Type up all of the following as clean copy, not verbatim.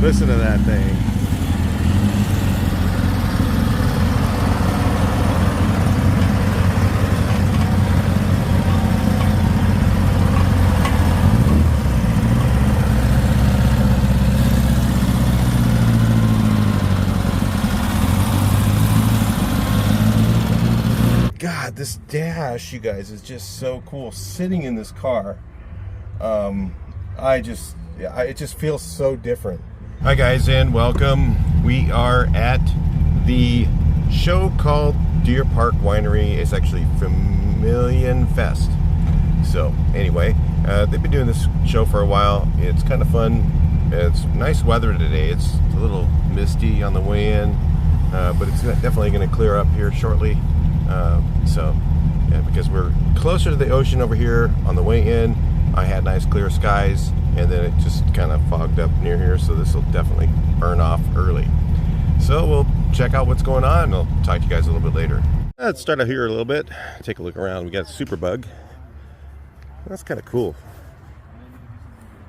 Listen to that thing. God, this dash, you guys, is just so cool. Sitting in this car, it just feels so different. Hi guys, and welcome. We are at the show called Deer Park Winery. It's actually Familienfest. So anyway, they've been doing this show for a while. It's kind of fun. It's nice weather today. It's a little misty on the way in, but it's definitely going to clear up here shortly. Yeah, because we're closer to the ocean over here on the way in, I had nice clear skies, and then it just kind of fogged up near here, so this will definitely burn off early. So we'll check out what's going on, and I'll talk to you guys a little bit later. Let's start out here a little bit, take a look around. We got a super bug. That's kind of cool.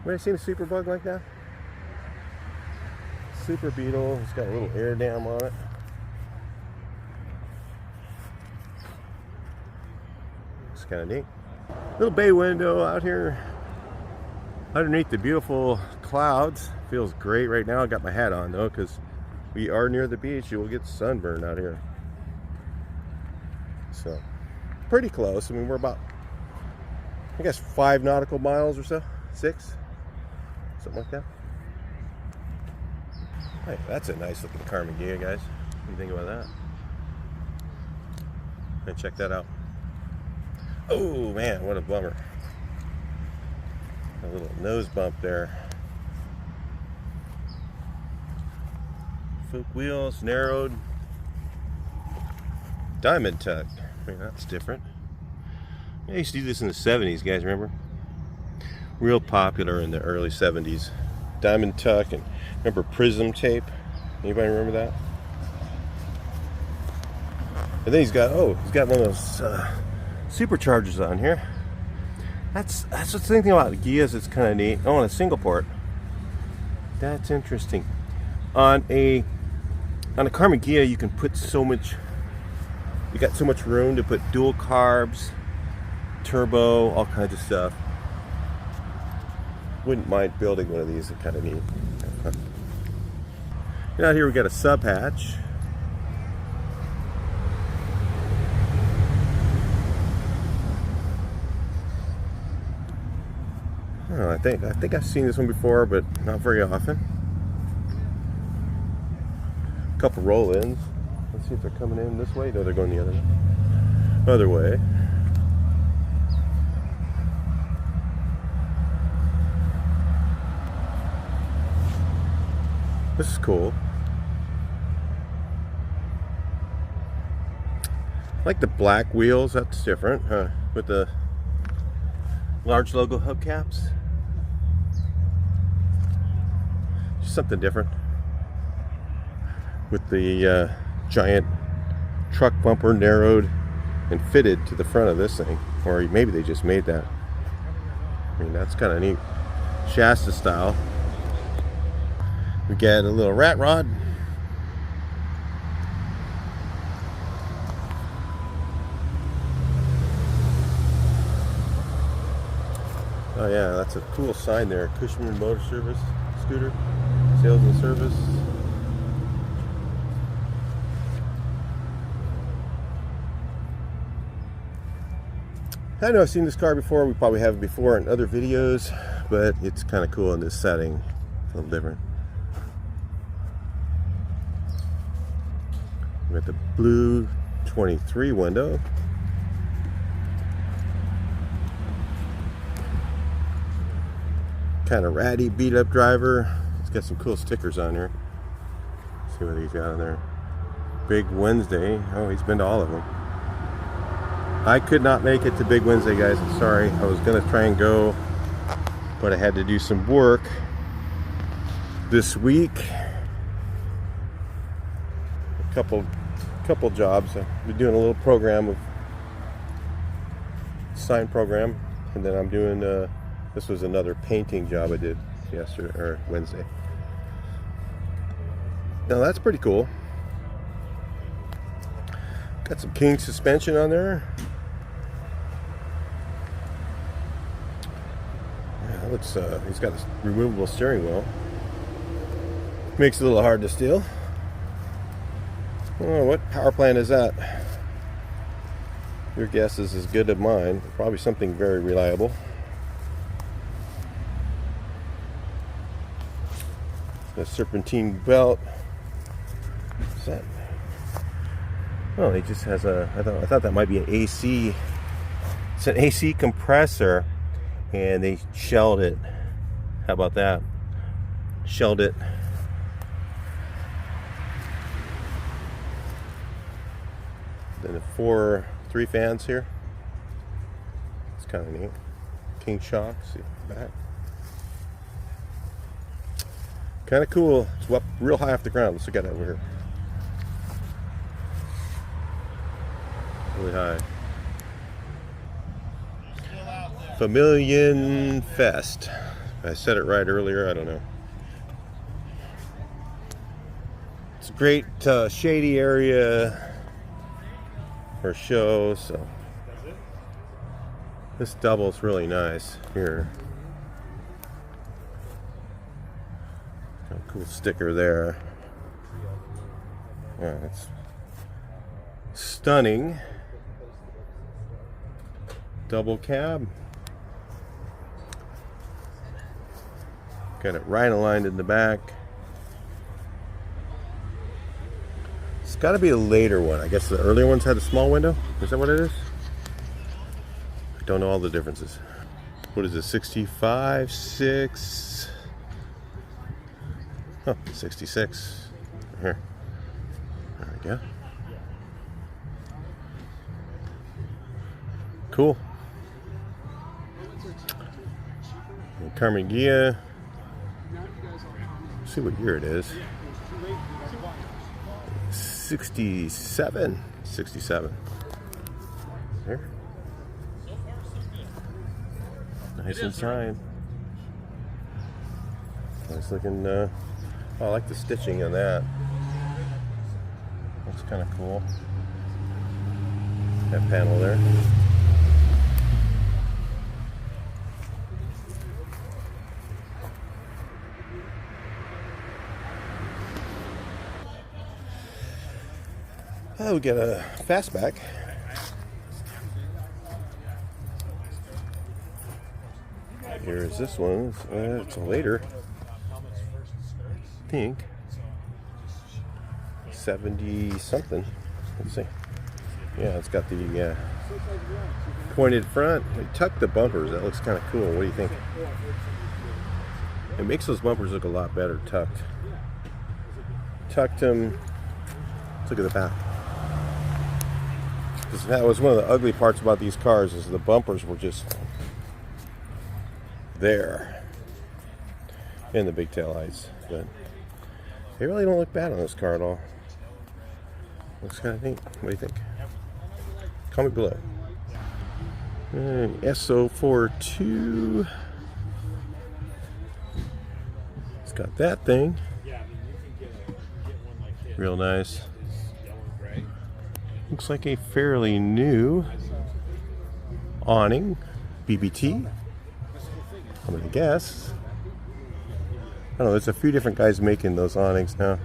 Ever seen a super bug like that? Super Beetle. It's got a little air dam on it. Kind of neat. Little bay window out here underneath the beautiful clouds. Feels great right now. I got my hat on though because we are near the beach. You will get sunburned out here. So pretty close. I mean, we're about, I guess, 5 nautical miles or so, 6, something like that. Hey, that's a nice looking Karmann Ghias, guys. What do you think about that? And check that out. Oh man, what a bummer. A little nose bump there. Fork wheels, narrowed. Diamond tuck. I mean, that's different. I used to do this in the 70s, guys, remember? Real popular in the early 70s. Diamond tuck, and remember prism tape? Anybody remember that? And then he's got one of those superchargers on here. That's the thing about Ghias. It's kind of neat. Oh, and a single port. That's interesting. On a Karmann Ghias, you can put so much. You got so much room to put dual carbs, turbo, all kinds of stuff. Wouldn't mind building one of these. It's kind of neat. And out here we got a sub hatch. Oh, I think I've seen this one before, but not very often. A couple roll-ins. Let's see if they're coming in this way. No, they're going the other way. This is cool. I like the black wheels. That's different, huh? With the large logo hubcaps. Just something different. With the giant truck bumper narrowed and fitted to the front of this thing. Or maybe they just made that. I mean, that's kind of neat. Shasta style. We got a little rat rod. Oh yeah, that's a cool sign there. Cushman Motor Service Scooter, Sales and Service. I know I've seen this car before. We probably have it before in other videos, but it's kind of cool in this setting. It's a little different. We got the blue 23 window. Kind of ratty, beat up driver. It's got some cool stickers on here. Let's see what he's got on there. Big Wednesday. Oh, he's been to all of them. I could not make it to Big Wednesday, guys. I'm sorry. I was gonna try and go, but I had to do some work this week. A couple jobs. I've been doing a little program of sign program, and then I'm doing this was another painting job I did yesterday or Wednesday. Now that's pretty cool. Got some King suspension on there. Yeah, that looks, he's got a removable steering wheel. Makes it a little hard to steal. Oh, what power plant is that? Your guess is as good as mine. Probably something very reliable. The serpentine belt. What's that? Oh, it just has a. I thought that might be an AC. It's an AC compressor, and they shelled it. How about that? Shelled it. Then the 3 fans here. It's kind of neat. King shocks. See back. Kind of cool. It's up real high off the ground. Let's look at it over here. Really high. Familienfest. I said it right earlier. I don't know. It's a great shady area for show. So this double's really nice here. Got a cool sticker there. Yeah, it's stunning. Double cab. Got it right aligned in the back. It's got to be a later one. I guess the earlier ones had a small window. Is that what it is? I don't know all the differences. What is it? 65, 6. Oh, 66. Here. There we go. Cool. Karmann Ghias. See what year it is. 67. 67. There. Nice inside. Nice looking. Oh, I like the stitching on that. Looks kind of cool. That panel there. Oh, we get a fastback. Here is this one. It's a later. I think 70 something. Let's see. Yeah, it's got the pointed front. They tucked the bumpers. That looks kind of cool. What do you think? It makes those bumpers look a lot better tucked. Tucked them. Let's look at the back. That was one of the ugly parts about these cars, is the bumpers were just there in the big tail lights, but they really don't look bad on this car at all. Looks kind of neat. What do you think? Comment below. And SO42. It's got that thing. Real nice. Looks like a fairly new awning, BBT. I'm gonna guess. I don't know, there's a few different guys making those awnings now.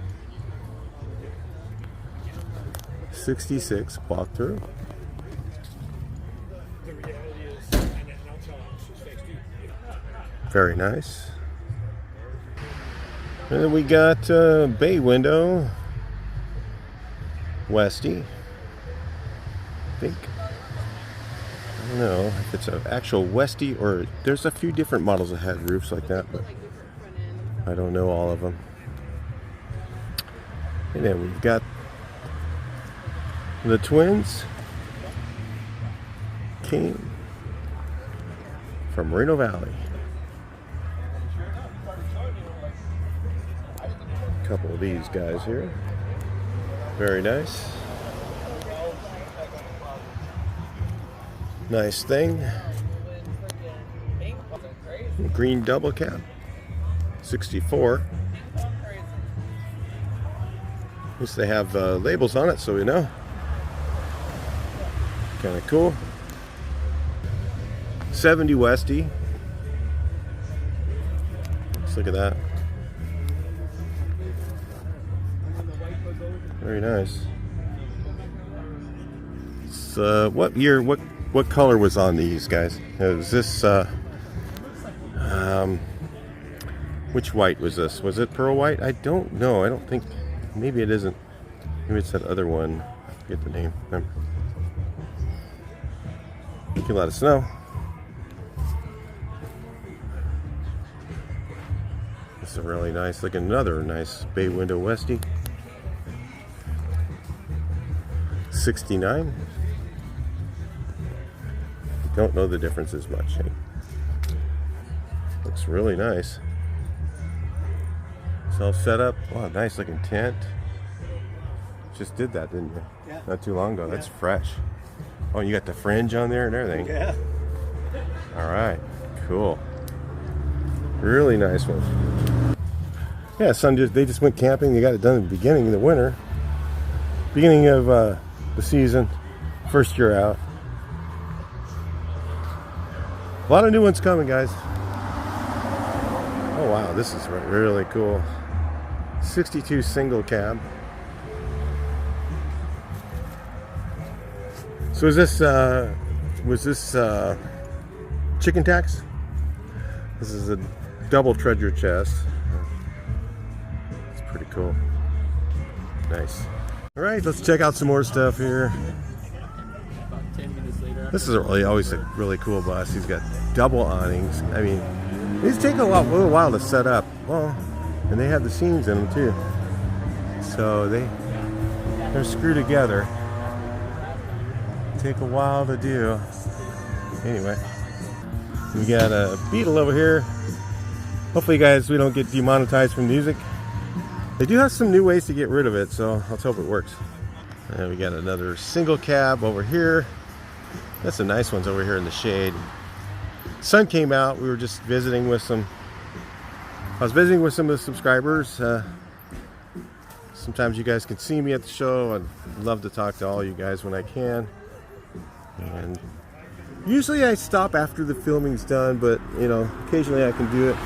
66 walkthrough. Very nice. And then we got bay window, Westy. I don't know if it's an actual Westy or there's a few different models that had roofs like that, but I don't know all of them. And then we've got the twins King from Moreno Valley. A couple of these guys here. Very nice. Nice thing. Green double cab. 64. least they have labels on it so we know. Kind of cool. 70 Westy. Let's look at that. Very nice. So, what year? What color was on these guys? Was this? Which white was this? Was it pearl white? I don't know. I don't think. Maybe it isn't. Maybe it's that other one. I forget the name. You can let us know. This is a really nice looking, another nice bay window Westy. 69. Don't know the differences much. Hey? Looks really nice. It's all set up. Wow, nice looking tent. Just did that, didn't you? Yeah. Not too long ago. Yeah. That's fresh. Oh, you got the fringe on there and everything. Yeah. All right. Cool. Really nice one. Yeah, they just went camping. They got it done at the beginning of the winter. Beginning of the season. First year out. A lot of new ones coming, guys. Oh wow, this is really cool. 62 single cab. So was this chicken tax? This is a double treasure chest. It's pretty cool. Nice. All right, let's check out some more stuff here. About 10 minutes later. This is always a really cool bus. He's got double awnings. I mean, these take a little while to set up. Well, and they have the scenes in them too. So they're screwed together. Take a while to do. Anyway, we got a Beetle over here. Hopefully, guys, we don't get demonetized from music. They do have some new ways to get rid of it, so let's hope it works. And we got another single cab over here. That's the nice ones over here in the shade. Sun came out. We were just visiting with some. I was visiting with some of the subscribers. Sometimes you guys can see me at the show. I'd love to talk to all you guys when I can. And usually I stop after the filming's done, but you know, occasionally I can do it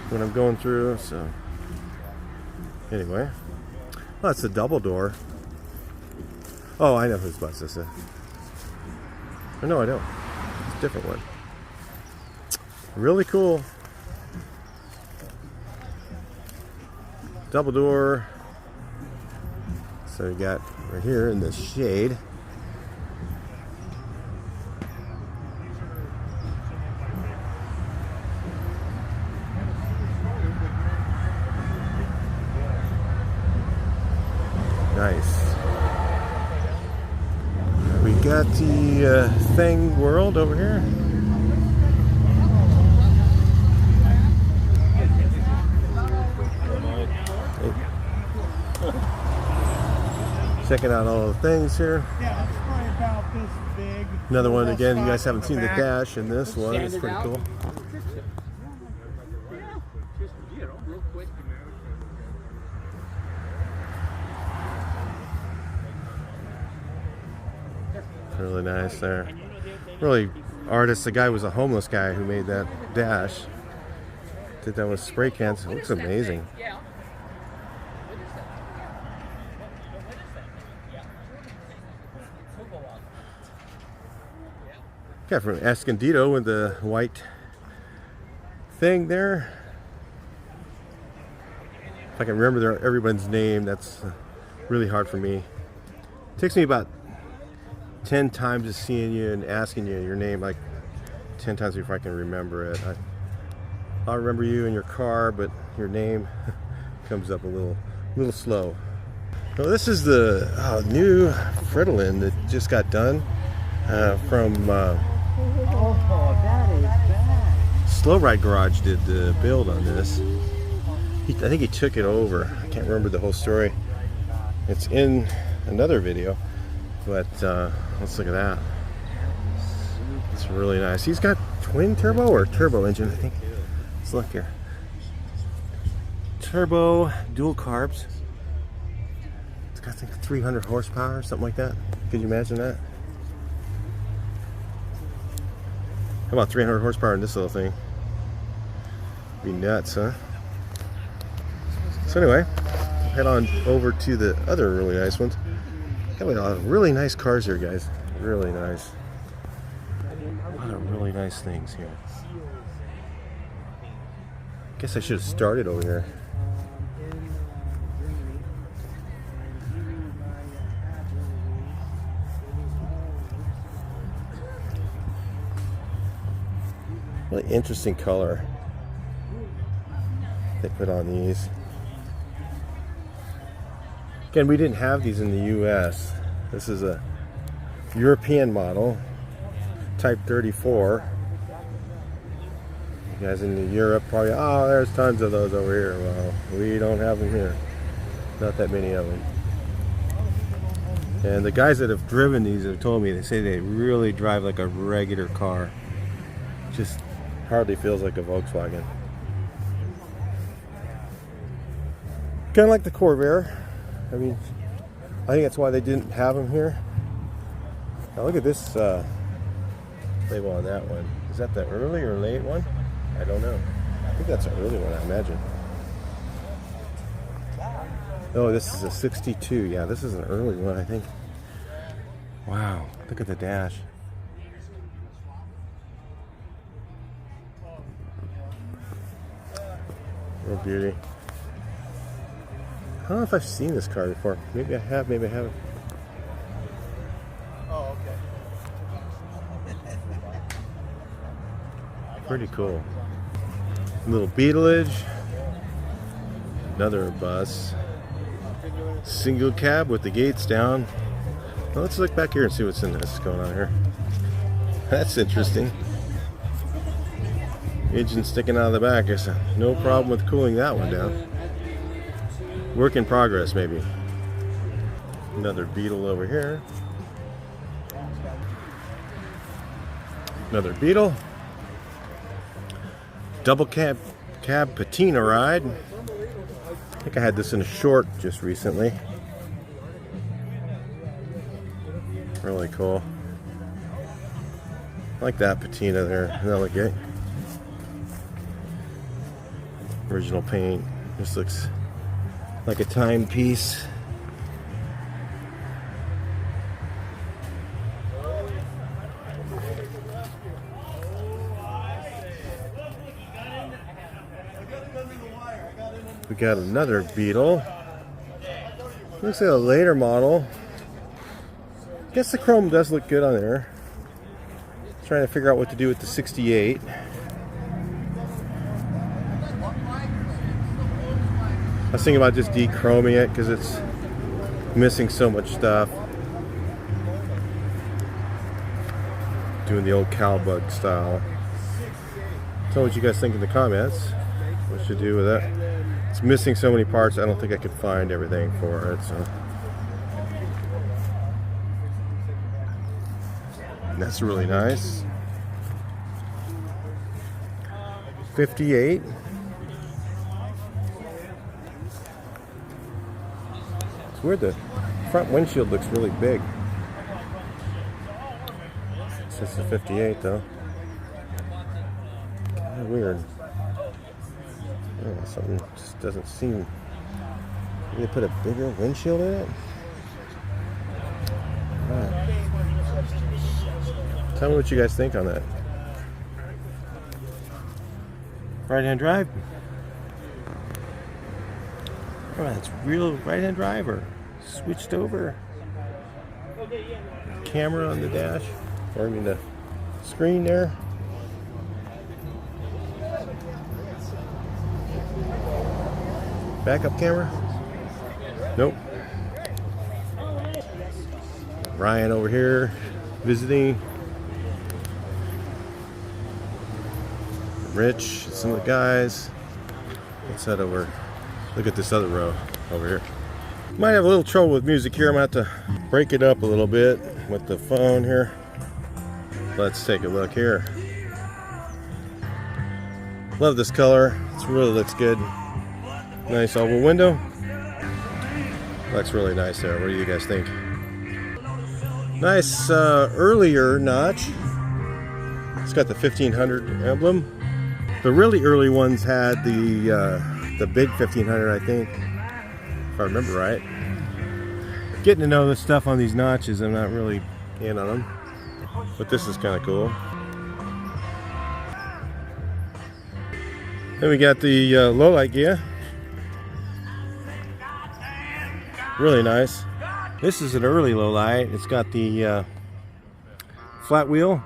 when I'm going through. So anyway, oh, that's a double door. Oh, I know whose bus this is. Oh, no, I don't. It's a different one. Really cool. Double door. So we got right here in the shade. Nice. We got the Thing World over here. Checking out all the things here. Yeah, it's probably about this big. Another one again. You guys haven't seen the dash in this one. It's pretty cool. Really nice there. Really artist. The guy was a homeless guy who made that dash. Did that with spray cans. It looks amazing. Got from Escondido with the white thing there. If I can remember everyone's name, that's really hard for me. It takes me about 10 times of seeing you and asking you your name, like 10 times before I can remember it. I'll remember you in your car, but your name comes up a little slow. Well, this is the new Fridolin that just got done from that is bad. Slow Ride Garage did the build on this. I think he took it over. I can't remember the whole story. It's in another video, but let's look at that. It's really nice. He's got twin turbo or turbo engine, I think. Let's look here. Turbo, dual carbs. I think 300 horsepower, something like that. Could you imagine that? How about 300 horsepower in this little thing? Be nuts, huh? So anyway, head on over to the other really nice ones. Got a lot of really nice cars here, guys. Really nice. A lot of really nice things here. Guess I should have started over here. Really interesting color they put on these. Again, we didn't have these in the US. This is a European model, Type 34. You guys in Europe probably, oh, there's tons of those over here. Well, we don't have them here. Not that many of them. And the guys that have driven these have told me, they say they really drive like a regular car. Just hardly feels like a Volkswagen. Kind of like the Corvair. I mean, I think that's why they didn't have them here. Now look at this label on that one. Is that the early or late one? I don't know. I think that's an early one, I imagine. Oh, this is a 62. Yeah, this is an early one, I think. Wow, look at the dash. Real beauty. I don't know if I've seen this car before. Maybe I have, maybe I haven't. Oh, okay. Pretty cool. Little Beetlage. Another bus. Single cab with the gates down. Well, let's look back here and see what's in this going on here. That's interesting. Engine sticking out of the back. Guess no problem with cooling that one down. Work in progress, maybe. Another Beetle over here. Another Beetle. Double cab patina ride. I think I had this in a short just recently. Really cool. I like that patina there. That look great. Original paint. This looks like a timepiece. We got another Beetle. Looks like a later model. Guess the chrome does look good on there. Trying to figure out what to do with the 68. I was thinking about just de-chroming it because it's missing so much stuff. Doing the old cowbug style. Tell me what you guys think in the comments. What should do with that? It's missing so many parts, I don't think I could find everything for it. So that's really nice. 58. It's weird, the front windshield looks really big. This is a 58 though. Kind of weird. Oh, something just doesn't seem. Maybe they put a bigger windshield in it? Right. Tell me what you guys think on that. Right-hand drive. Oh, that's real right-hand driver. Switched over. Camera on the dash. Or I mean the screen there. Backup camera? Nope. Ryan over here visiting. Rich, some of the guys. Let's head over. Look at this other row over here. Might have a little trouble with music here. I'm gonna have to break it up a little bit with the phone here. Let's take a look here. Love this color. It really looks good. Nice oval window. Looks really nice there. What do you guys think? Nice earlier notch. It's got the 1500 emblem. The really early ones had the big 1500, I think, if I remember right. Getting to know the stuff on these notches, I'm not really in on them, but this is kind of cool. Then we got the lowlight gear. Really nice. This is an early lowlight. It's got the flat wheel.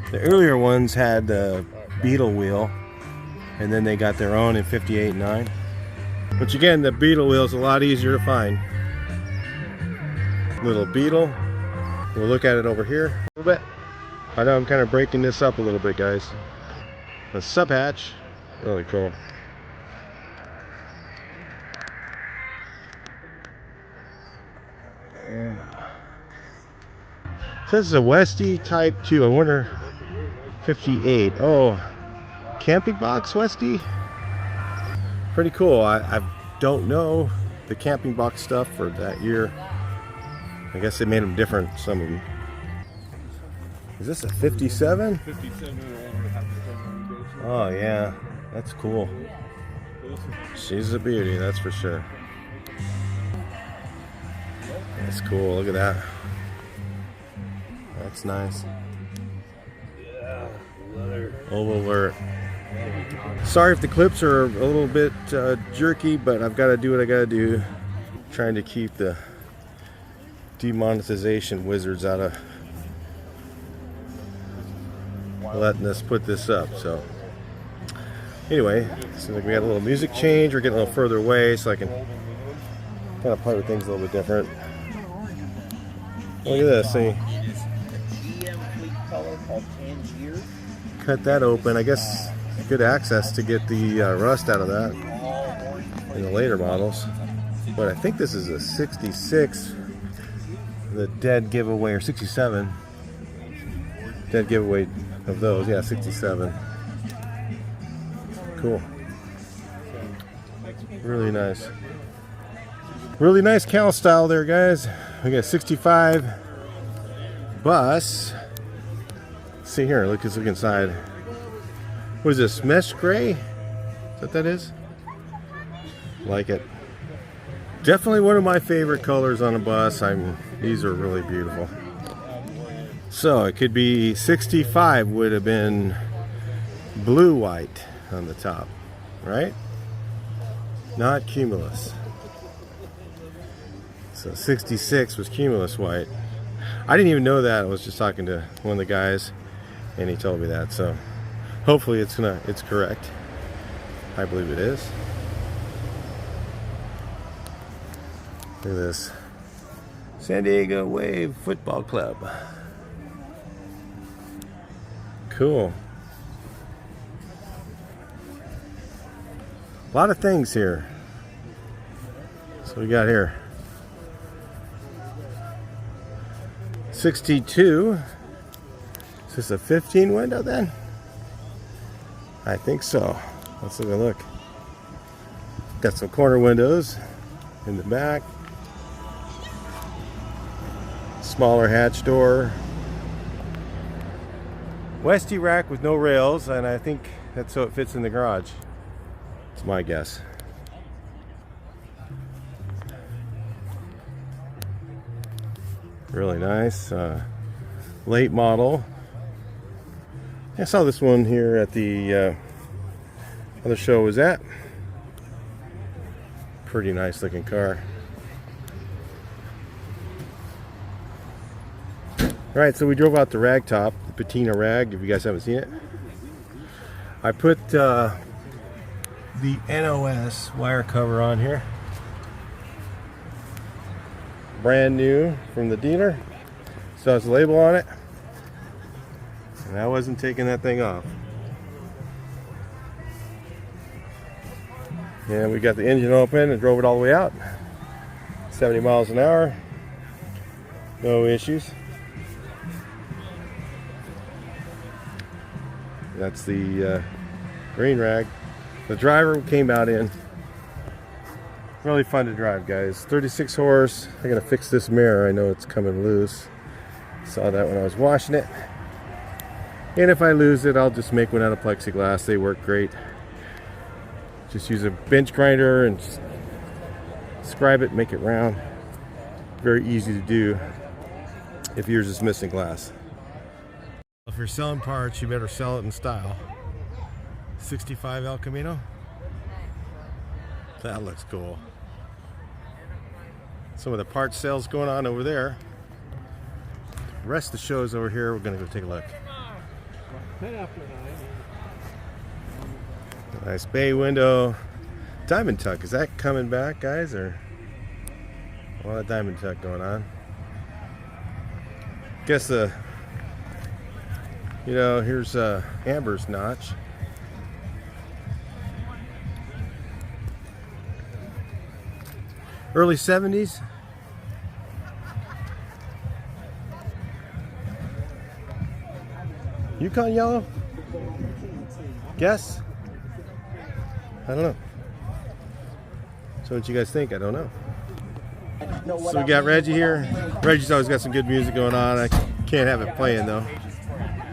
The earlier ones had the Beetle wheel, and then they got their own in 58 and 9. Which again, the Beetle wheel is a lot easier to find. Little Beetle. We'll look at it over here a little bit. I know I'm kind of breaking this up a little bit, guys. The sub hatch, really cool. Yeah. This is a Westie Type 2. I wonder, 58. Oh, camping box Westie. Pretty cool. I don't know the camping box stuff for that year. I guess they made them different, some of them. Is this a 57? 57. Oh yeah, that's cool. She's a beauty, that's for sure. That's cool, look at that. That's nice. Oval alert. Sorry if the clips are a little bit jerky, but I've got to do what I got to do. Trying to keep the demonetization wizards out of letting us put this up. So anyway, seems like we got a little music change. We're getting a little further away, so I can kind of play with things a little bit different. Look at this, see? Cut that open. I guess good access to get the rust out of that in the later models. But I think this is a 66, the dead giveaway, or 67. Dead giveaway of those, yeah, 67. Cool. Really nice. Really nice Cal style there, guys. We got 65 bus. See here, let's look inside. What is this, mesh gray? Is that what that is? Like it. Definitely one of my favorite colors on a bus. These are really beautiful. So it could be 65 would have been blue white on the top, right? Not cumulus. So 66 was cumulus white. I didn't even know that. I was just talking to one of the guys and he told me that. So hopefully it's correct. I believe it is. Look at this. San Diego Wave Football Club. Cool. A lot of things here. So we got here 62. Is this a 15 window then? I think so. Let's take a look. Got some corner windows in the back. Smaller hatch door. Westie rack with no rails, and I think that's so it fits in the garage. It's my guess. Really nice. Late model. I saw this one here at the other show I was at. Pretty nice looking car. Alright, so we drove out the rag top, the patina rag, if you guys haven't seen it. I put the NOS wire cover on here. Brand new from the dealer. Still has a label on it. And I wasn't taking that thing off. And we got the engine open and drove it all the way out. 70 miles an hour. No issues. That's the green rag. The driver came out in. Really fun to drive, guys. 36 horse. I gotta fix this mirror. I know it's coming loose. Saw that when I was washing it. And if I lose it, I'll just make one out of plexiglass. They work great. Just use a bench grinder and scribe it, make it round. Very easy to do if yours is missing glass. If you're selling parts, you better sell it in style. 65 El Camino. That looks cool. Some of the parts sales going on over there. The rest of the show is over here. We're gonna go take a look. Nice bay window. Diamond tuck, is that coming back, guys, or a lot of diamond tuck going on? Guess you know, here's Amber's notch. Early 70s. Yukon yellow? Guess? I don't know. So what you guys think? I don't know. So we got Reggie here. Reggie's always got some good music going on. I can't have it playing though.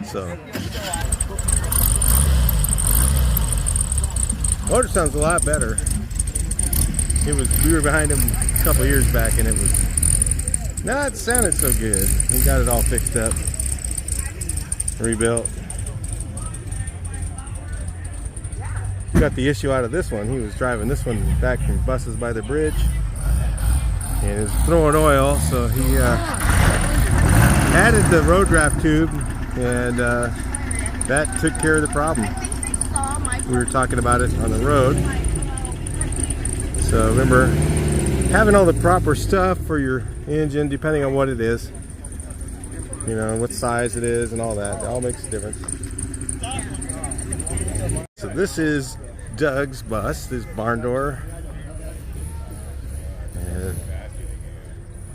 So motor sounds a lot better. We were behind him a couple years back and it sounded so good. We got it all fixed up, rebuilt. Got the issue out of this one. He was driving this one back from Buses by the Bridge and was throwing oil, so he added the road draft tube, and that took care of the problem. We were talking about it on the road. So remember, having all the proper stuff for your engine, depending on what it is, you know, what size it is and all that, it all makes a difference. So this is Doug's bus, this barn door. And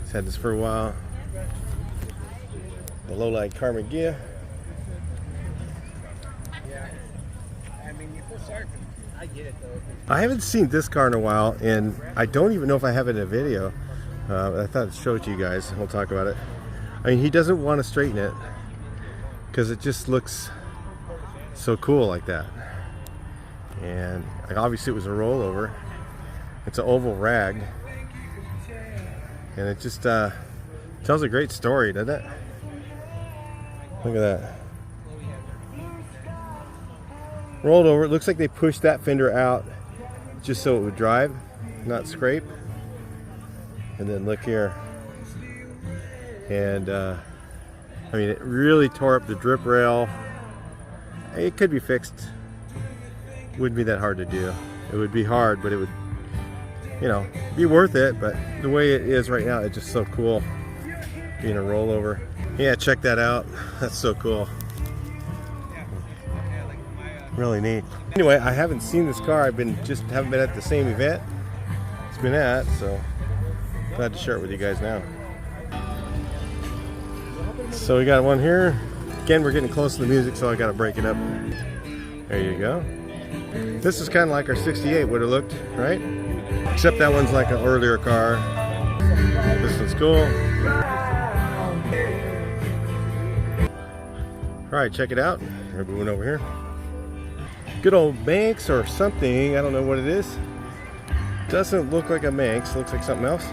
he's had this for a while. The lowlight Karmann Ghias. I haven't seen this car in a while, and I don't even know if I have it in a video. I thought I'd show it to you guys. We'll talk about it. I mean, he doesn't want to straighten it because it just looks so cool like that. And obviously it was a rollover. It's an oval rag, and it just tells a great story, doesn't it? Look at that. Rolled over. It looks like they pushed that fender out just so it would drive, not scrape. And then look here. And I mean, it really tore up the drip rail. It could be fixed. Wouldn't be that hard to do. It would be hard, but it would, you know, be worth it. But the way it is right now, it's just so cool being a rollover. Yeah, check that out. That's so cool. Really neat. Anyway, I haven't seen this car. Haven't been at the same event it's been at, so glad to share it with you guys now. So we got one here. Again, we're getting close to the music, so I got to break it up. There you go. This is kind of like our 68 would have looked, right? Except that one's like an earlier car. This one's cool. All right, check it out. Everyone over here. Good old Manx or something. I don't know what it is. Doesn't look like a Manx. Looks like something else.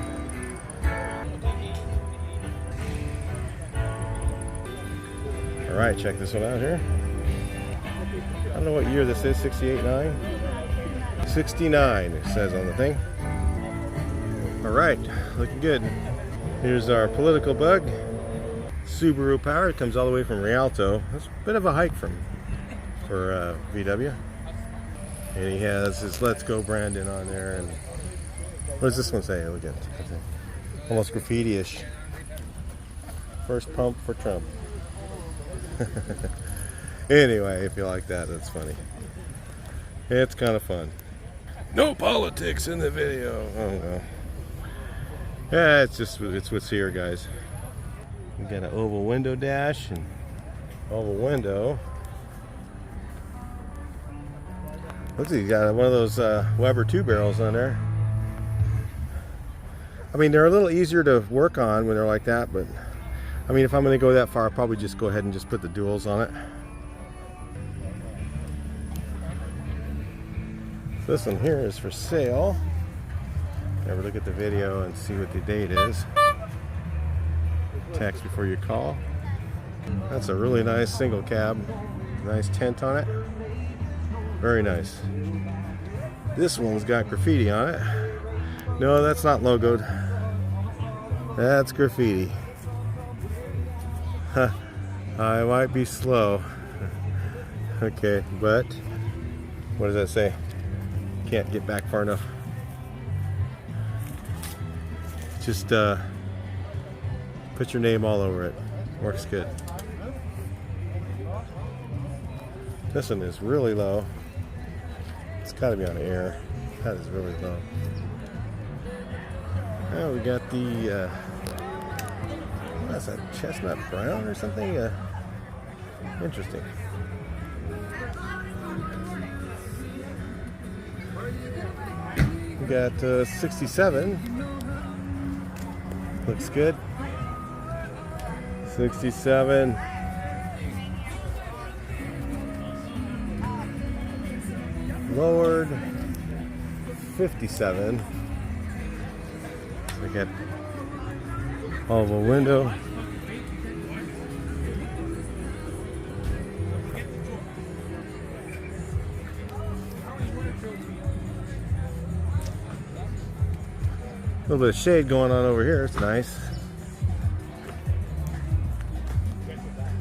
All right, check this one out here. I don't know what year this is. 68, 9? 69 it says on the thing. All right, looking good. Here's our political bug. Subaru power. It comes all the way from Rialto. That's a bit of a hike for VW. And he has his Let's Go Brandon on there. And what does this one say? Look at it. Almost graffiti-ish. First pump for Trump. Anyway, if you like that, that's funny. It's kind of fun. No politics in the video. Oh no. Yeah, it's what's here, guys. We got an oval window dash and oval window. Looks like you got one of those Weber 2 barrels on there. I mean, they're a little easier to work on when they're like that, but I mean, if I'm going to go that far, I'll probably just go ahead and just put the duals on it. This one here is for sale. Ever look at the video and see what the date is. Text before you call. That's a really nice single cab. Nice tent on it. Very nice. This one's got graffiti on it. No, that's not logoed. That's graffiti. I might be slow. Okay, but what does that say? Can't get back far enough. Just put your name all over it. Works good. This one is really low. It's got to be on air. That is really low. Oh, we got the what's that, chestnut brown or something? Interesting. We got 67. Looks good. 67. Lowered. 57. We got oval window. A little bit of shade going on over here. It's nice.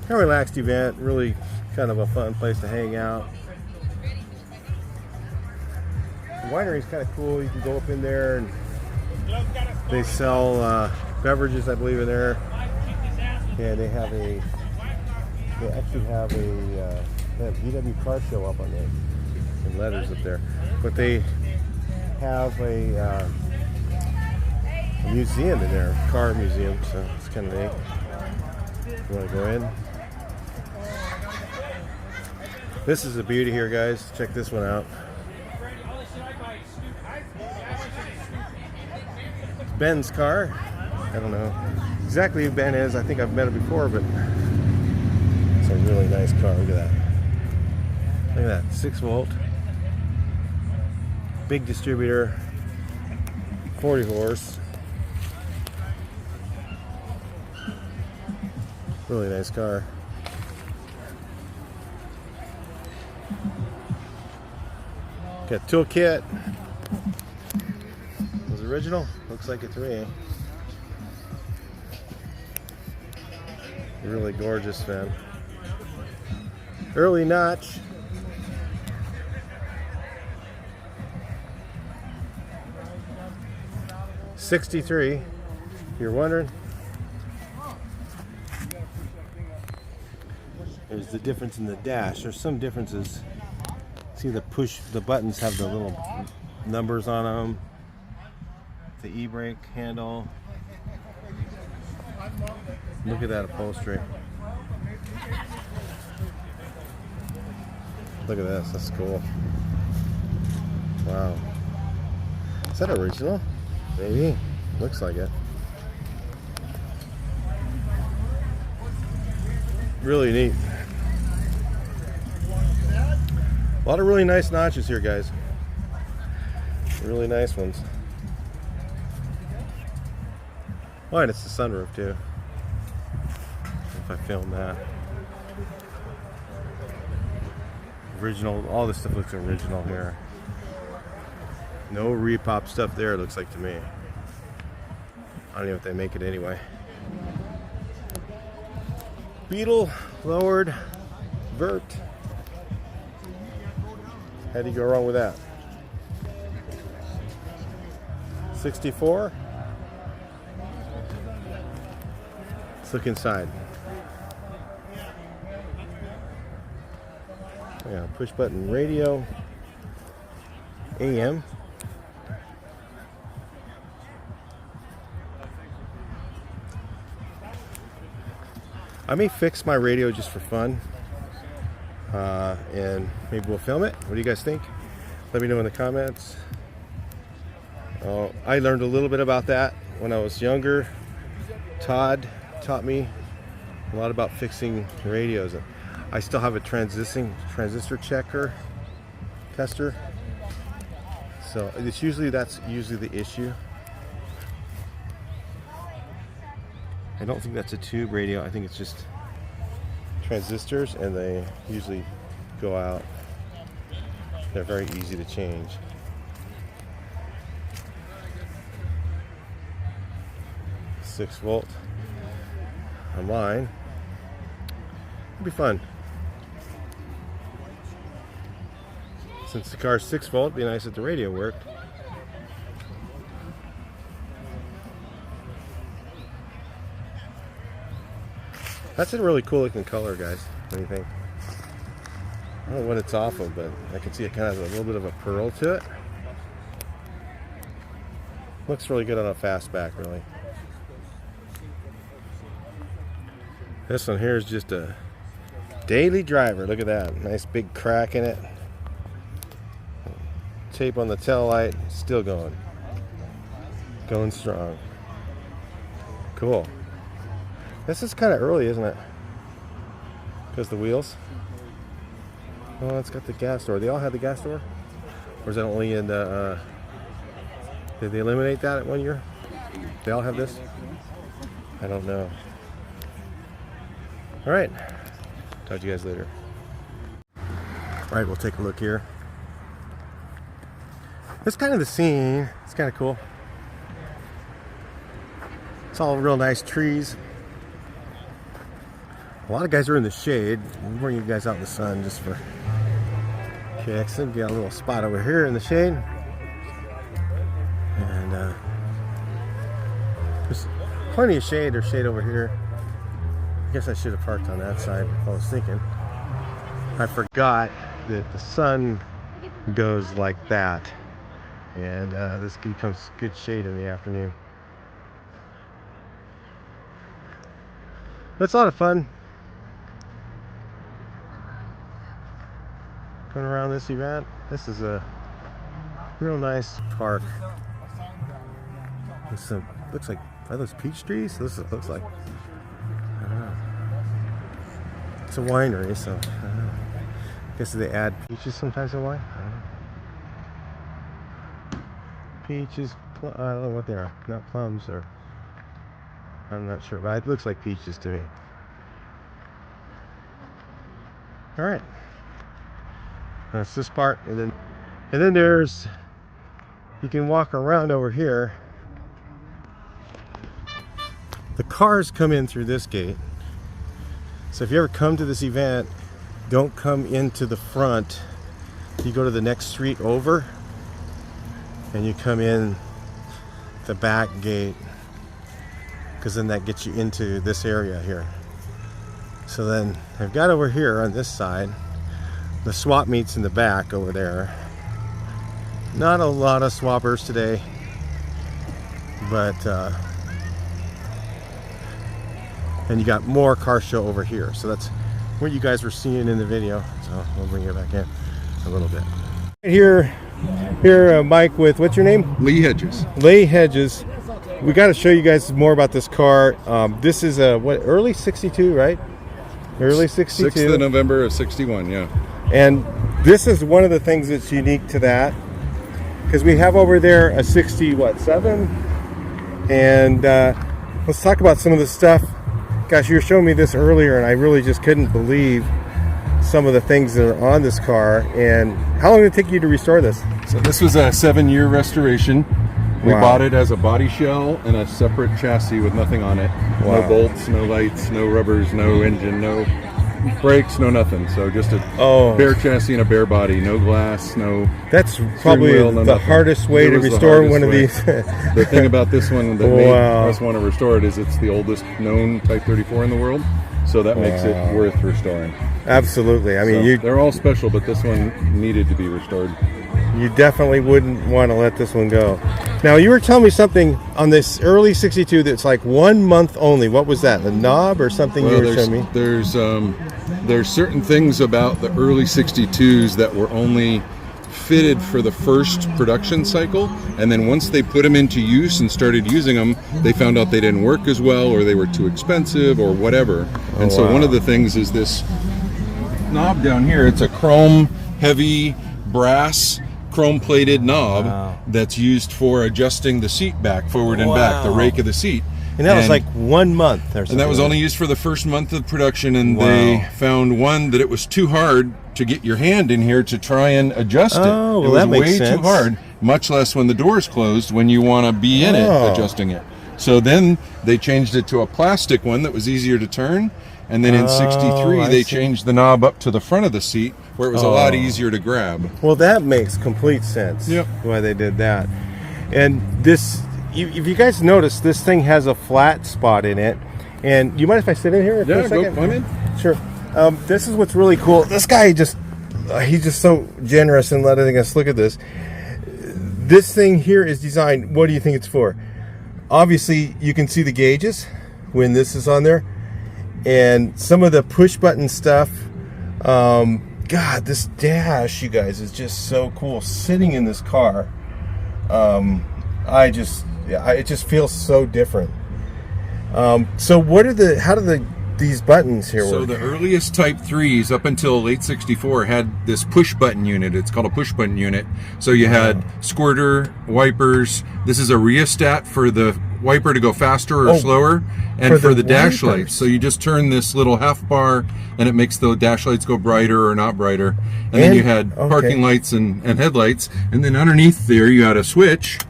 A relaxed event. Really kind of a fun place to hang out. The winery is kind of cool. You can go up in there and they sell beverages, I believe, in there. Yeah, they have a. They actually have a VW Car Show up on there. Some letters up there, but they have a museum in there, car museum. So it's kind of neat. You want to go in? This is a beauty here, guys. Check this one out. Ben's car. I don't know exactly who Ben is. I think I've met him before, but it's a really nice car. Look at that. Look at that. 6-volt. Big distributor. 40 horse. Really nice car. Got toolkit. Was it original? Looks like it to me. Really gorgeous, man. Early notch. '63. If you're wondering. There's the difference in the dash. There's some differences. See the buttons have the little numbers on them. The e-brake handle. Look at that upholstery. Look at this. That's cool. Wow. Is that original? Maybe. Looks like it. Really neat. A lot of really nice notches here, guys. Really nice ones. Oh, and it's the sunroof too. If I film that. Original, all this stuff looks original here. No repop stuff there, it looks like to me. I don't know if they make it anyway. Beetle, lowered, vert. How do you go wrong with that? 64. Let's look inside. Yeah, push button radio. AM. I may fix my radio just for fun. And maybe we'll film it. What do you guys think? Let me know in the comments. I learned a little bit about that when I was younger, Todd taught me a lot about fixing radios. I still have a transistor checker tester. So that's usually the issue. I don't think that's a tube radio. I think it's just transistors, and they usually go out. They're very easy to change. Six volt on mine. It'll be fun. Since the car's 6 volt, it'd be nice if the radio worked. That's a really cool looking color, guys. What do you think? I don't know what it's off of, but I can see it kind of has a little bit of a pearl to it. Looks really good on a fastback, really. This one here is just a daily driver. Look at that. Nice big crack in it. Tape on the tail light. Still going. Going strong. Cool. This is kind of early, isn't it? Because the wheels. Oh, it's got the gas door. They all have the gas door? Or is that only in the... did they eliminate that at 1 year? They all have this? I don't know. Alright. Talk to you guys later. Alright, we'll take a look here. It's kind of the scene. It's kind of cool. It's all real nice trees. A lot of guys are in the shade. We'll bring you guys out in the sun just for kicks. And got a little spot over here in the shade. And there's plenty of shade. There's shade over here. I guess I should have parked on that side if I was thinking. I forgot that the sun goes like that. And this becomes good shade in the afternoon. It's a lot of fun. Going around this event. This is a real nice park. There's some, looks like, are those peach trees? This looks like, I don't know. It's a winery, so I don't know. I guess they add peaches sometimes in wine. I don't know. Peaches, I don't know what they are. Not plums, or I'm not sure, but it looks like peaches to me. All right. That's this part, and then there's, you can walk around over here. The cars come in through this gate. So if you ever come to this event, don't come into the front. You go to the next street over, and you come in the back gate, because then that gets you into this area here. So then I've got over here on this side, the swap meets in the back over there. Not a lot of swappers today, but and you got more car show over here. So that's what you guys were seeing in the video. So we'll bring it back in a little bit. Here, Mike, with what's your name? Lee Hedges. Lee Hedges. We got to show you guys more about this car. This is a early '62, right? Early '62. 6th of November of '61, yeah. And this is one of the things that's unique to that, because we have over there a 67, and let's talk about some of the stuff. Gosh, you were showing me this earlier, and I really just couldn't believe some of the things that are on this car. And how long did it take you to restore this? So this was a 7-year restoration. We Wow. bought it as a body shell and a separate chassis with nothing on it. Wow. No bolts, no lights, no rubbers, no engine, no brakes, no nothing. So just a bare chassis and a bare body, no glass, no. That's probably wheel, no the nothing. hardest way It to was the restore hardest one of way. these. The thing about this one that made Wow. us want to restore it is it's the oldest known Type 34 in the world. So that makes it worth restoring. Absolutely. I mean, So they're all special, but this one needed to be restored. you definitely wouldn't want to let this one go. Now, you were telling me something on this early '62 that's like 1 month only. What was that? The knob or something you were showing me? There's certain things about the early '62s that were only fitted for the first production cycle, and then once they put them into use and started using them, they found out they didn't work as well, or they were too expensive, or whatever. And so one of the things is this knob down here. It's a chrome, heavy, brass, chrome-plated knob that's used for adjusting the seat back, forward and back, the rake of the seat. And that was like 1 month or something. And that was only used for the first month of production, and they found that it was too hard to get your hand in here to try and adjust it. Oh, well, it was that makes way sense. too hard, much less when the door's closed when you want to be in it adjusting it. So then they changed it to a plastic one that was easier to turn, and then in '63 they changed the knob up to the front of the seat where it was a lot easier to grab. Well, that makes complete sense. Yep. Why they did that. And this, if you guys notice, this thing has a flat spot in it. And you mind if I sit in here for a second? Go climb in. Sure. This is what's really cool. This guy he's just so generous in letting us look at this. This thing here is designed, what do you think it's for? Obviously, you can see the gauges when this is on there. And some of the push button stuff. God, this dash, you guys, is just so cool. Sitting in this car, it just feels so different. So how do these buttons here work? So the earliest Type 3s up until late '64 had this push button unit. It's called a push button unit. So you had squirter, wipers. This is a rheostat for the wiper to go faster or slower, and for the dash lights. So you just turn this little half bar and it makes the dash lights go brighter or not brighter. And then you had parking lights and headlights, and then underneath there you had a switch.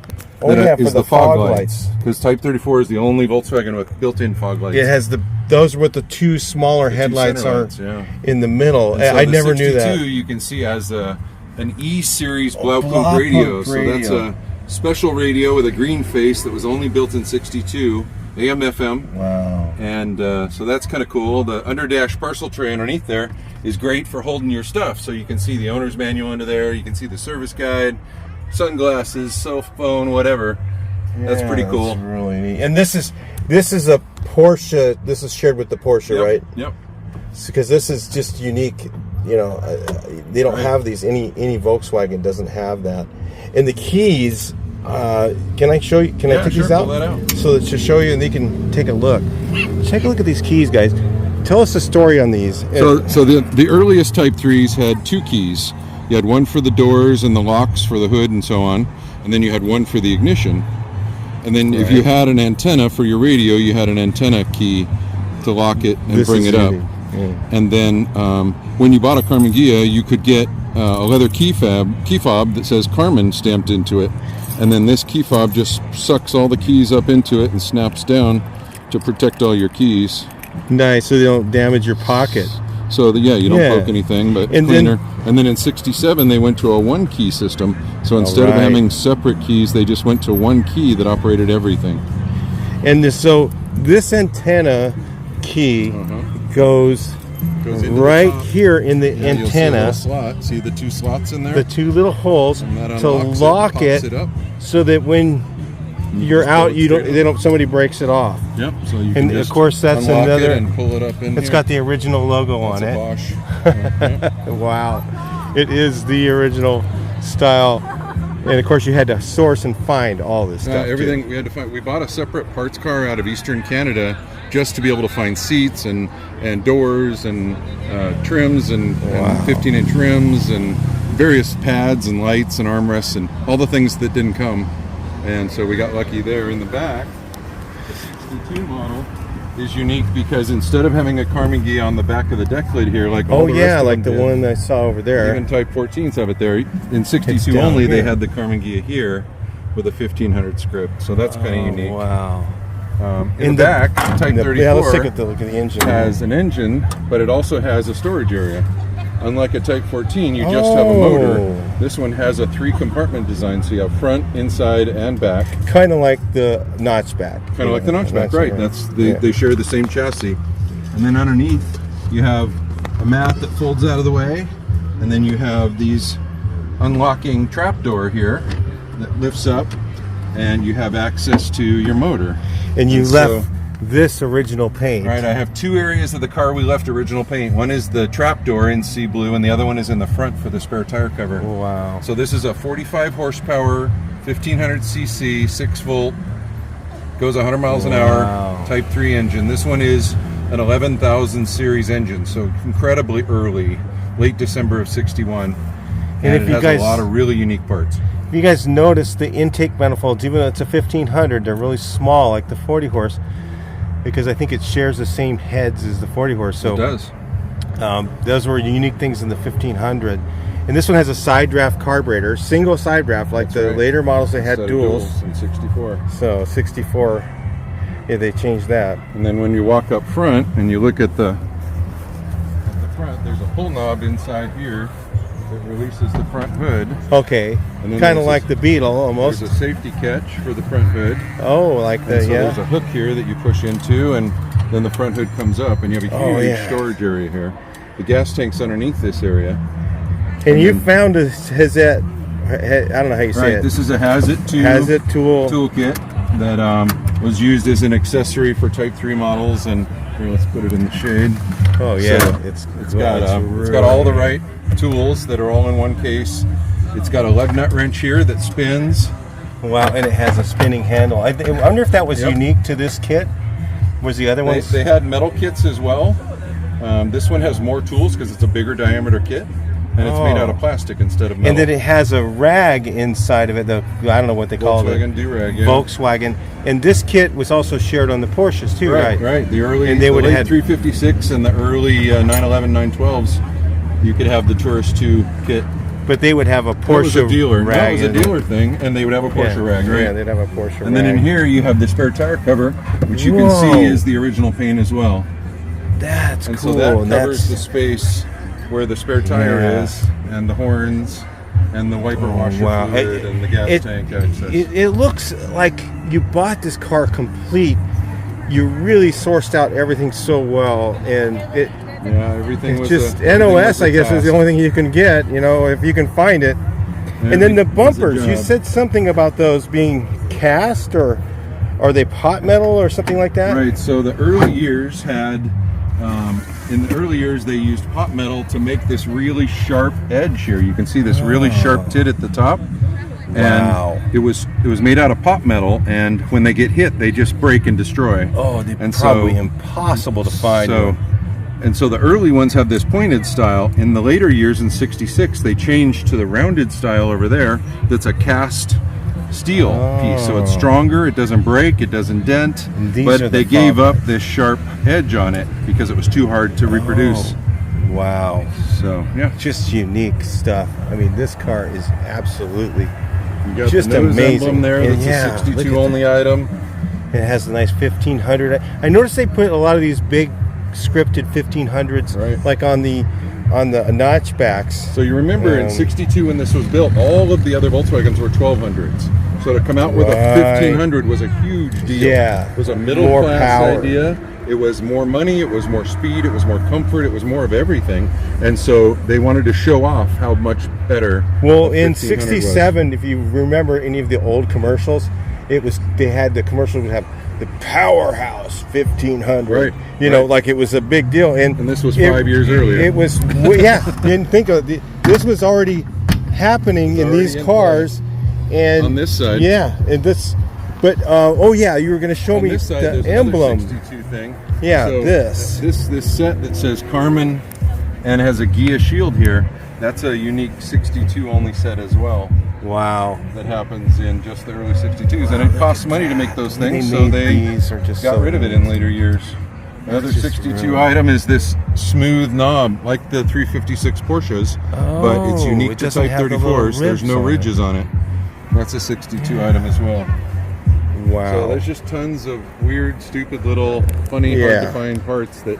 Is the fog lights. Because Type 34 is the only Volkswagen with built-in fog lights. It has those with the two smaller headlights in the middle. So I never knew that. You can see as an E-Series Blaupunkt radio. So that's a special radio with a green face that was only built in '62, AM FM. Wow. And so that's kind of cool. The underdash parcel tray underneath there is great for holding your stuff. So you can see the owner's manual under there. You can see the service guide, sunglasses, cell phone, whatever. That's pretty cool. That's really neat. And this is a Porsche. This is shared with the Porsche, right? Yep. Because this is just unique. You know, they don't have these. Any Volkswagen doesn't have that. And the keys. Can I show you? Can I take these out? Pull that out. So to show you, and you can take a look. Take a look at these keys, guys. Tell us the story on these. So the earliest Type 3s had two keys. You had one for the doors and the locks for the hood and so on, and then you had one for the ignition. And then if you had an antenna for your radio, you had an antenna key to lock it and bring it up. Yeah. And then when you bought a Karmann Ghia, you could get a leather key fob that says Karmann stamped into it. And then this key fob just sucks all the keys up into it and snaps down to protect all your keys. Nice, so they don't damage your pocket. So you don't poke anything, but cleaner. And then in '67 they went to a one key system. So instead of having separate keys, they just went to one key that operated everything. And so this antenna key goes right here in the antenna. You'll see a little slot. See the two slots in there? The two little holes to lock it up. So that when you're out, somebody breaks it off. Yep. So you can of course that's unlock another. it and pull it up in It's got the original logo on it. Bosch. Wow, it is the original style. And of course, you had to source and find all this stuff. Everything we had to find. We bought a separate parts car out of Eastern Canada just to be able to find seats and doors and trims and 15-inch rims and various pads and lights and armrests and all the things that didn't come. And so we got lucky there. In the back, the 62 model is unique because instead of having a Karmann Ghia on the back of the deck lid here, like all the rest of like them the one I saw over there. Even Type 14s have it there. In '62 only, they had the Karmann Ghia here with a 1500 script. So that's kind of unique. Wow. In the back, Type 34 let's take a look at the engine. has an engine, but it also has a storage area. Unlike a Type 14, you just have a motor. This one has a 3-compartment design, so you have front, inside, and back. Kind of like the notchback. Kind of like the notchback, right? That's they share the same chassis. And then underneath, you have a mat that folds out of the way, and then you have these unlocking trapdoor here that lifts up, and you have access to your motor. And you left this original paint. Right, I have two areas of the car we left original paint. One is the trap door in sea blue, and the other one is in the front for the spare tire cover. Wow. So this is a 45 horsepower, 1500 cc, 6 volt, goes 100 miles an hour, Type 3 engine. This one is an 11,000 series engine, so incredibly early, late December of 61. And if it you has guys, a lot of really unique parts. If you guys notice the intake manifolds, even though it's a 1500, they're really small, like the 40 horse, because I think it shares the same heads as the 40 horse. So it does. Those were unique things in the 1500. And this one has a side draft carburetor, single side draft, like the later models they had duals. In 64. So 64, yeah, they changed that. And then when you walk up front and you look at the front, there's a pull knob inside here that releases the front hood. Okay, kind of like the Beetle almost. There's a safety catch for the front hood. Oh, like the, so there's a hook here that you push into, and then the front hood comes up, and you have a huge storage area here. The gas tank's underneath this area. And you found a Hazet, I don't know how you say it. This is a Hazet toolkit that was used as an accessory for Type 3 models, and here, let's put it in the shade. Oh yeah, so it's got all the right tools that are all in one case. It's got a lug nut wrench here that spins. Wow, and it has a spinning handle. I wonder if that was unique to this kit. Was the other ones? They had metal kits as well. This one has more tools because it's a bigger diameter kit, and it's made out of plastic instead of metal. And then it has a rag inside of it. I don't know what they call it. Volkswagen do-rag, yeah. Volkswagen. And this kit was also shared on the Porsches too, right? Right. The early, and they would have 356 and the early 911, 912s. You could have the Tourist 2 kit. But they would have a Porsche was a dealer. rag. That was a dealer thing, and they would have a Porsche rag, right? Yeah, they'd have a Porsche rag. And then in here you have the spare tire cover, which you can see is the original paint as well. That's and cool. So that covers the space where the spare tire is, and the horns, and the wiper washer fluid, and the gas tank access. It looks like you bought this car complete. You really sourced out everything so well, and everything was just NOS. I guess is the only thing you can get. You know, if you can find it. And then the bumpers. You said something about those being cast, or are they pot metal or something like that? Right. So the early years had. In the early years, they used pot metal to make this really sharp edge here. You can see this really sharp tit at the top. And it was made out of pot metal, and when they get hit, they just break and destroy. Oh, they're probably impossible to find. So the early ones have this pointed style. In the later years, in '66, they changed to the rounded style over there. That's a cast steel piece, so it's stronger, it doesn't break, it doesn't dent, but they gave up this sharp edge on it because it was too hard to reproduce. Wow. So yeah, just unique stuff. I mean, this car is absolutely just the amazing. Emblem there, that's a 62 only item. It has a nice 1500. I noticed they put a lot of these big scripted 1500s like on the notch backs. So you remember in 62 when this was built, all of the other Volkswagens were 1200s. So to come out with a 1500 was a huge deal. Yeah. It was a middle class idea. It was more money, it was more speed, it was more comfort, it was more of everything. And so they wanted to show off how much better. Well, in 67, if you remember any of the old commercials, they had the commercials would have the Powerhouse 1500. Right. You know, like it was a big deal. And this was 5 years earlier. It was, didn't think of it. This was already happening in these cars. And on this side. Yeah. And this, but, you were going to show me the emblem. 62 thing. Yeah, so this set that says Karmann and has a Ghias shield here, that's a unique 62 only set as well. Wow. That happens in just the early 62s, and it costs money to make those things, so they got rid of it in later years. Another 62 item is this smooth knob, like the 356 Porsches, but it's unique to Type 34s. There's no ridges on it. That's a 62 item as well. Wow. So there's just tons of weird, stupid little, funny, hard to find parts that.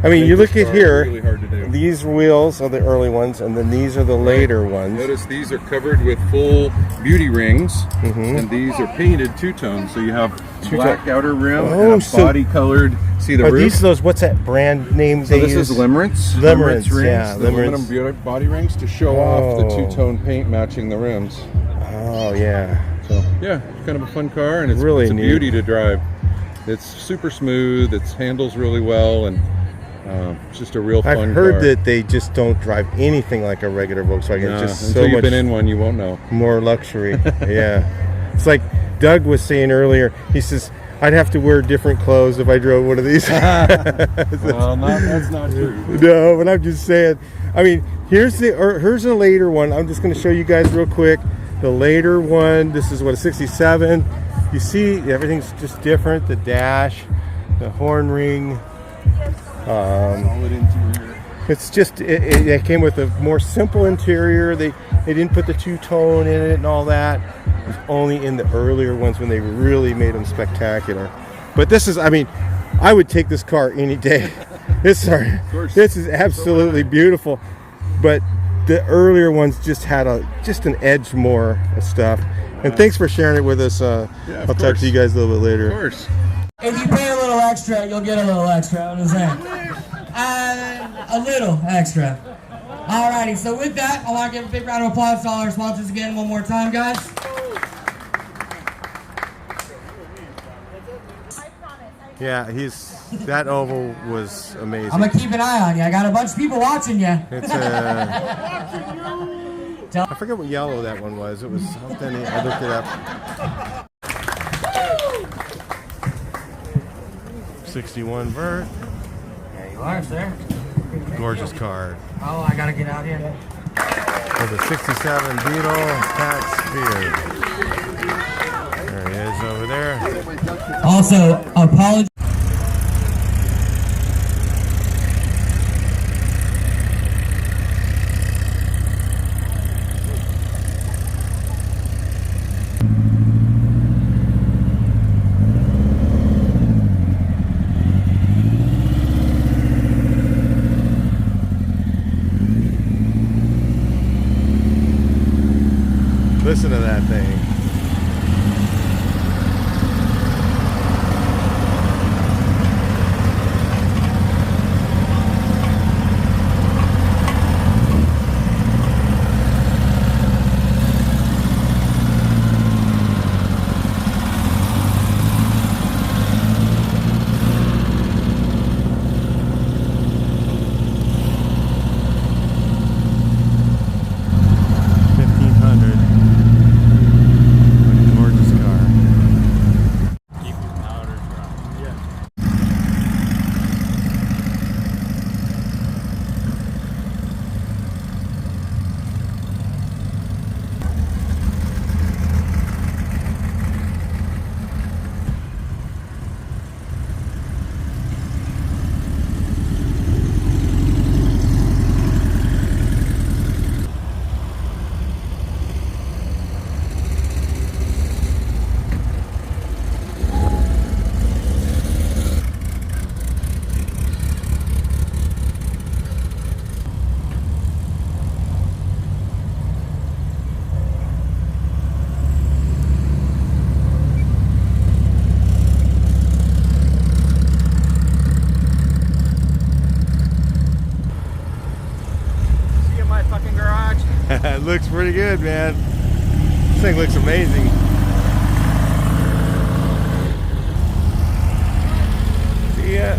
I mean, you look at here, really hard to do. These wheels are the early ones, and then these are the later ones. Notice these are covered with full beauty rings, and these are painted two-tone. So you have black outer rim, and body-colored. See the roof? Are these those? What's that brand name they use? This is Limerence. Limerence rings. Yeah, the aluminum body rings to show off the two-tone paint matching the rims. Oh yeah. So yeah, it's kind of a fun car, and it's really a beauty to drive. It's super smooth. It handles really well, and it's just a real fun car. I've heard that they just don't drive anything like a regular Volkswagen. Nah, It's just until so you've much been in one, you won't know. more luxury. Yeah. It's like Doug was saying earlier. He says, I'd have to wear different clothes if I drove one of these. Well, that's not true. No, but I'm just saying. I mean, here's a later one. I'm just going to show you guys real quick. The later one, this is what, a 67. You see, everything's just different. The dash, the horn ring. Solid interior. It's just, it came with a more simple interior. They didn't put the two-tone in it and all that. It was only in the earlier ones when they really made them spectacular. But this is, I mean, I would take this car any day. This is absolutely beautiful. But the earlier ones just had just an edge more of stuff. And thanks for sharing it with us. I'll talk to you guys a little bit later. Of course. If you pay a little extra, you'll get a little extra. I'm just saying. A little extra. Alrighty, so with that, I want to give a big round of applause to all our sponsors again one more time, guys. Yeah, that oval was amazing. I'm going to keep an eye on you. I got a bunch of people watching you. It's I forget what yellow that one was. It was something, I looked it up. 61 Vert. There you are, sir. Gorgeous car. Oh, I got to get out here. For the 67 Beetle Tax Spear. There he is over there. Also, apologize. Listen to that thing. It looks pretty good, man. This thing looks amazing. See ya.